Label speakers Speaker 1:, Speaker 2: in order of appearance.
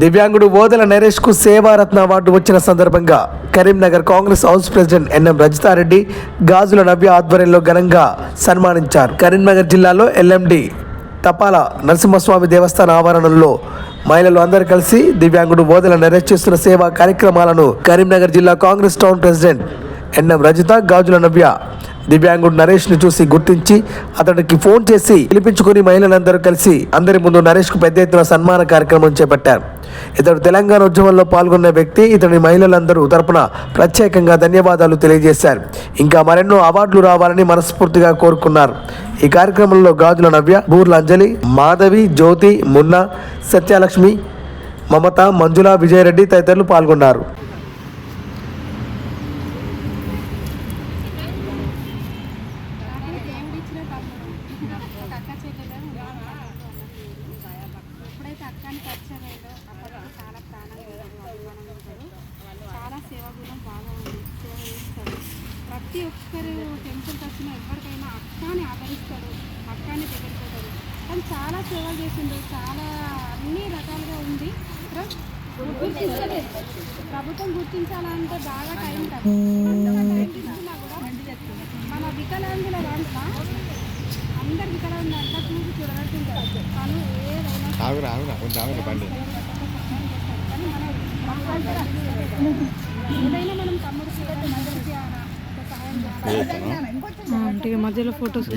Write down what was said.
Speaker 1: దివ్యాంగుడు Odela నరేష్కు సేవారత్న award వచ్చిన సందర్భంగా Karimnagar Congress house president N M Rajitha Reddy Gajula Navya ఆధ్వర్యంలో ఘనంగా సన్మానించారు. కరీంనగర్ జిల్లాలో ఎల్ఎండి తపాల నరసింహస్వామి దేవస్థాన ఆవరణలో మహిళలు అందరూ కలిసి దివ్యాంగుడు ఓదెల నరేష్ చేస్తున్న సేవా కార్యక్రమాలను కరీంనగర్ జిల్లా Congress town president NM Rajitha Gajula Navya దివ్యాంగుడు నరేష్ను చూసి గుర్తించి అతడికి ఫోన్ చేసి పిలిపించుకుని మహిళలందరూ కలిసి అందరి ముందు నరేష్కు పెద్ద ఎత్తున సన్మాన కార్యక్రమం చేపట్టారు. ఇతడు తెలంగాణ ఉద్యమంలో పాల్గొన్న వ్యక్తి. ఇతని మహిళలందరూ తరపున ప్రత్యేకంగా ధన్యవాదాలు తెలియజేశారు. ఇంకా మరెన్నో అవార్డులు రావాలని మనస్ఫూర్తిగా కోరుకున్నారు. ఈ కార్యక్రమంలో గాజుల నవ్య, బూర్ల అంజలి, మాధవి, జ్యోతి, మున్నా, సత్యలక్ష్మి, మమత, మంజుల, విజయరెడ్డి తదితరులు పాల్గొన్నారు.
Speaker 2: ఎప్పుడైతే అక్కని పరిచయం అయిందో అప్పటికి చాలా ప్రాణంగా చాలా సేవా గుణం బాగా ఉంది. సేవ చేస్తాడు. ప్రతి ఒక్కరు టెంపుల్కి వచ్చిన ఎవరికైనా అక్కని ఆదరిస్తాడు, అక్కని దగ్గరిపోతాడు. కానీ చాలా సేవలు చేసిండు. చాలా అన్ని రకాలుగా ఉంది. ప్రభుత్వం గుర్తించాలంటే బాగా టైం కాదు. మన వికలాంగుల దాంట్లో అందరు వికలాంగులు అంతా చూసి చూడగలుగుతుంటారు. తను ఏదైనా మనం తమ్ముడికి సహాయం చేయాలి. మధ్యలో ఫోటోస్